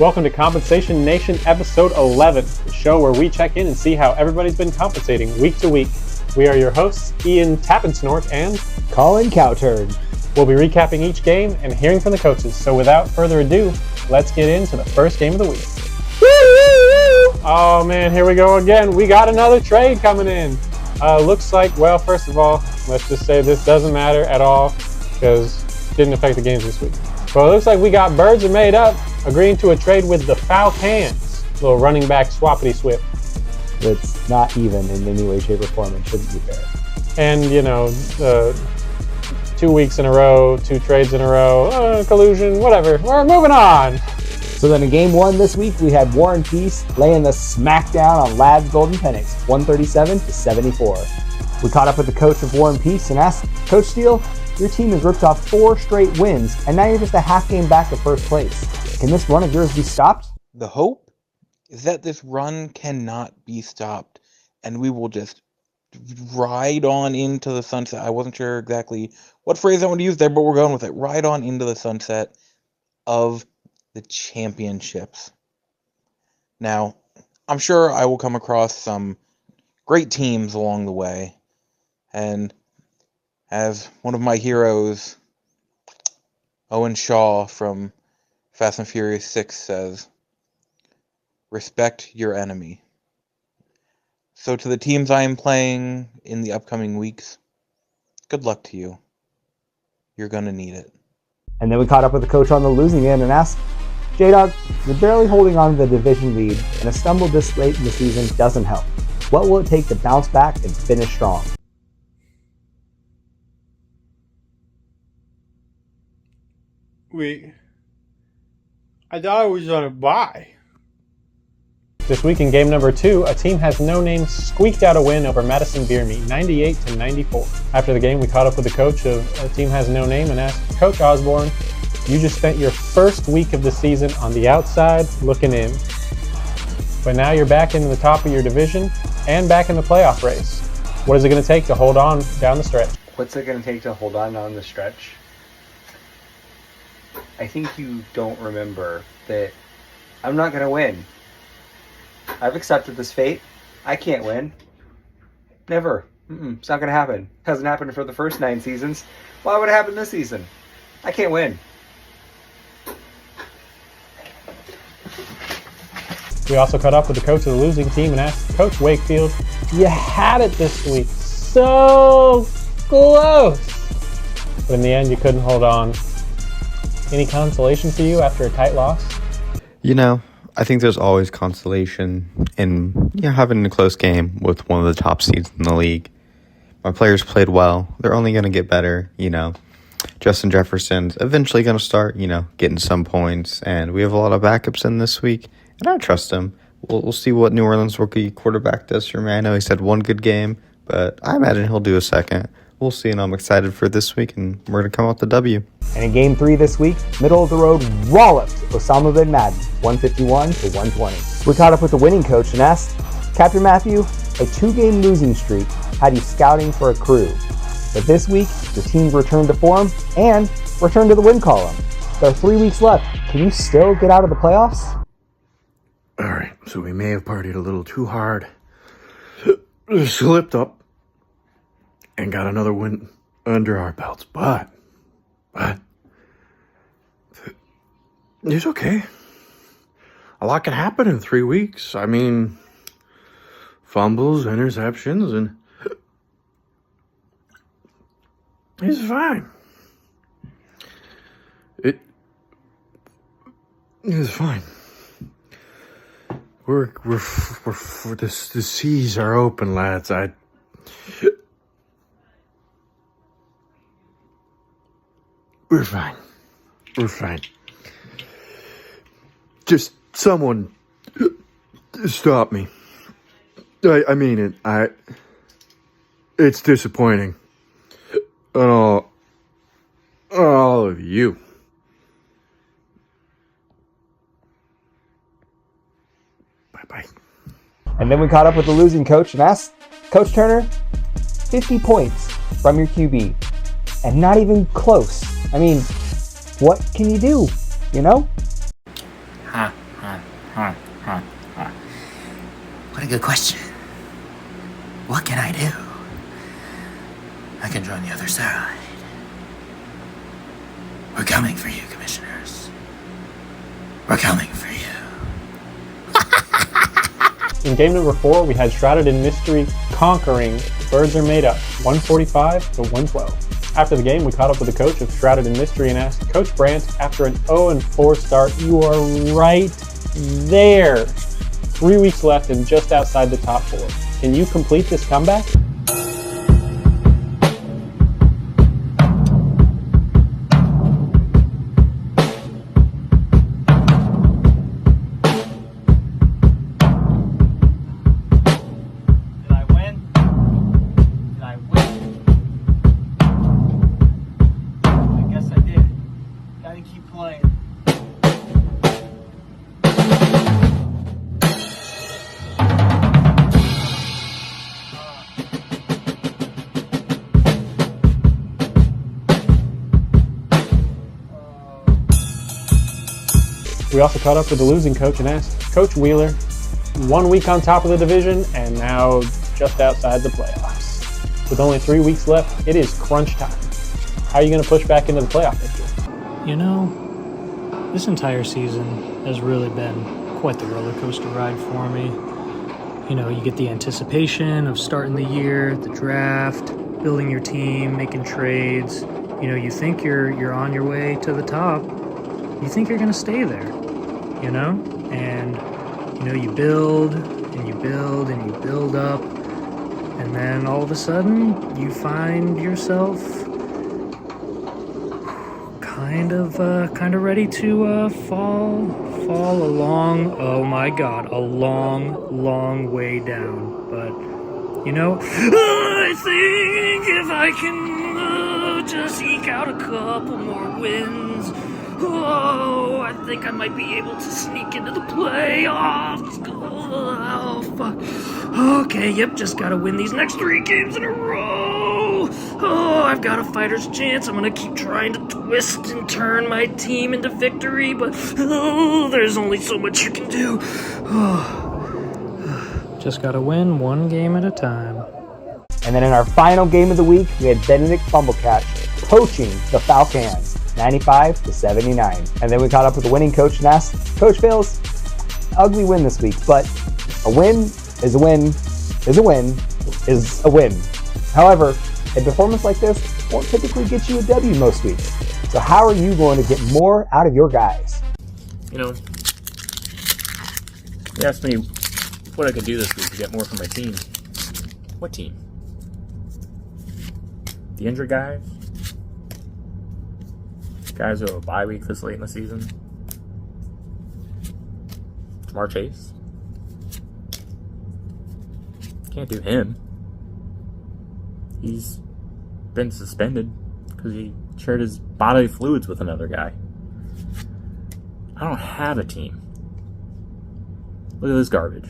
Welcome to Compensation Nation episode 11, the show where we check in and see how everybody's been compensating week to week. We are your hosts, Ian Tappensnort and Colin Cowturd. We'll be recapping each game and hearing from the coaches. So without further ado, let's get into the first game of the week. Oh man, here we go again. We got another trade coming in. Looks like, well, first of all, let's just say this doesn't matter at all because it didn't affect the games this week. But it looks like we got Birds Are Made Up agreeing to a trade with the Falcons. Little running back swappity swip. It's not even in any way, shape, or form. It shouldn't be fair. And, 2 weeks in a row, 2 trades in a row, collusion, whatever. We're moving on. So then in game 1 this week, we had War and Peace laying the smackdown on Ladd's Golden Penix, 137-74. We caught up with the coach of War and Peace and asked, Coach Steele, your team has ripped off 4 straight wins, and now you're just a half game back to first place. Can this run of yours be stopped? The hope is that this run cannot be stopped, and we will just ride on into the sunset. I wasn't sure exactly what phrase I want to use there, but we're going with it. Ride on into the sunset of the championships. Now, I'm sure I will come across some great teams along the way, and as one of my heroes, Owen Shaw from Fast and Furious 6 says, respect your enemy. So to the teams I am playing in the upcoming weeks, good luck to you. You're going to need it. And then we caught up with the coach on the losing end and asked, J-Dog, you're barely holding on to the division lead, and a stumble this late in the season doesn't help. What will it take to bounce back and finish strong? I thought it was on a bye. This week in game number 2, a team has no name squeaked out a win over Madison Beer Meat, 98-94. After the game, we caught up with the coach of a team has no name and asked, Coach Osborne, you just spent your first week of the season on the outside looking in. But now you're back in the top of your division and back in the playoff race. What is it going to take to hold on down the stretch? What's it going to take to hold on down the stretch? I think you don't remember that I'm not going to win. I've accepted this fate. I can't win. Never. It's not going to happen. It hasn't happened for the first 9 seasons. Why would it happen this season? I can't win. We also caught up with the coach of the losing team and asked, Coach Wakefield, you had it this week. So close. But in the end, you couldn't hold on. Any consolation for you after a tight loss? I think there's always consolation in having a close game with one of the top seeds in the league. My players played well. They're only going to get better, Justin Jefferson's eventually going to start, getting some points. And we have a lot of backups in this week. And I trust him. We'll see what New Orleans rookie quarterback does for me. I know he's had one good game, but I imagine he'll do a second. We'll see, and I'm excited for this week, and we're going to come out the W. And in game 3 this week, middle of the road walloped Osama bin Laden, 151-120. We caught up with the winning coach and asked, Captain Matthew, a 2-game losing streak had you scouting for a crew. But this week, the team returned to form and returned to the win column. There are 3 weeks left. Can you still get out of the playoffs? All right, so we may have partied a little too hard, slipped up, and got another win under our belts, but it's okay. A lot can happen in 3 weeks. I mean, fumbles, interceptions, and it's fine. It's fine. The seas are open, lads. We're fine. We're fine. Just someone stop me. I mean it. It's disappointing. On all of you. Bye-bye. And then we caught up with the losing coach and asked, Coach Turner, 50 points from your QB, and not even close. I mean, what can you do, you know? What a good question. What can I do? I can join the other side. We're coming for you, commissioners. We're coming for you. In game number 4, we had Shrouded in Mystery conquering Birds Are Made Up, 145 to 112. After the game, we caught up with the coach of Shrouded in Mystery and asked, Coach Brandt, after an 0-4 start, you are right there. 3 weeks left and just outside the top 4. Can you complete this comeback? We also caught up with the losing coach and asked, Coach Wheeler, 1 week on top of the division and now just outside the playoffs. With only 3 weeks left, it is crunch time. How are you going to push back into the playoff picture? You know, this entire season has really been quite the roller coaster ride for me. You know, you get the anticipation of starting the year, the draft, building your team, making trades. You know, you think you're on your way to the top. You think you're going to stay there, you know? And, you know, you build and you build and you build up. And then all of a sudden, you find yourself kind of ready to fall a long way down. But, you know, I think if I can just eke out a couple more wins, I think I might be able to sneak into the playoffs. Oh, fuck. Okay, yep, just gotta win these next 3 games in a row. Oh, I've got a fighter's chance. I'm gonna keep trying to twist and turn my team into victory, but there's only so much you can do. Just gotta win 1 game at a time. And then in our final game of the week, we had Benedict Bumblecatch poaching the Falcons, 95 to 79. And then we caught up with the winning coach and asked, Coach Bales, ugly win this week, but a win is a win is a win is a win. However, a performance like this won't typically get you a W most weeks. So how are you going to get more out of your guys? You know, you asked me what I could do this week to get more from my team. What team? The injured guys? Guys who have a bye week this late in the season? Jamar Chase? Can't do him. He's been suspended because he shared his bodily fluids with another guy. I don't have a team. Look at this garbage.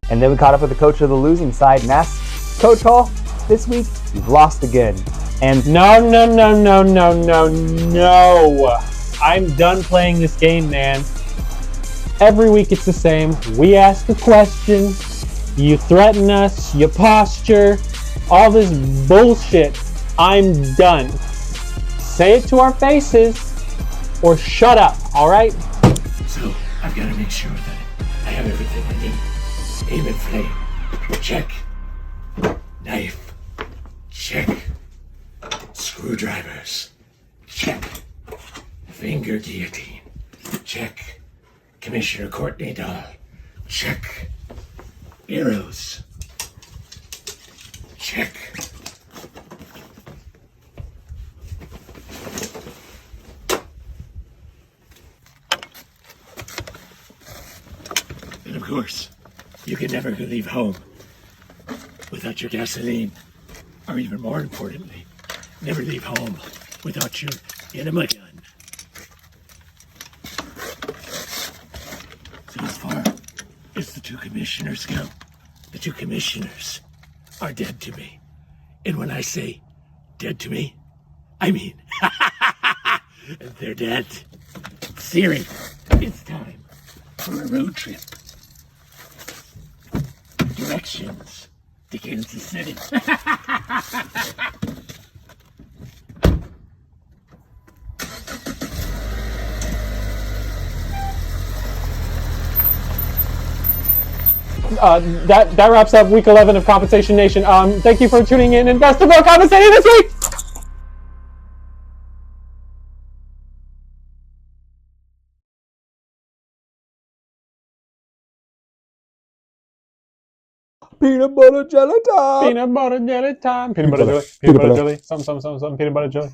And then we caught up with the coach of the losing side and asked, Coach Hall, this week you've lost again. And No. I'm done playing this game, man. Every week it's the same. We ask a question, you threaten us, you posture, all this bullshit. I'm done. Say it to our faces or shut up, alright? So, I've got to make sure that I have everything I need. Aim and flame. Check. Knife. Check. Screwdrivers. Check. Finger guillotine. Check. Commissioner Courtney Dahl. Check. Arrows. Check. And of course, you can never leave home without your gasoline. Or even more importantly, never leave home without your enema gun. So as far as the 2 commissioners go, the 2 commissioners are dead to me. And when I say dead to me, I mean they're dead. Siri, it's time for a road trip. Directions to Kansas City. That wraps up week 11 of Compensation Nation. Thank you for tuning in and best of luck compensating this week. Peanut butter jelly time. Peanut butter jelly time. Peanut butter jelly. Peanut butter jelly. Some. Peanut butter jelly.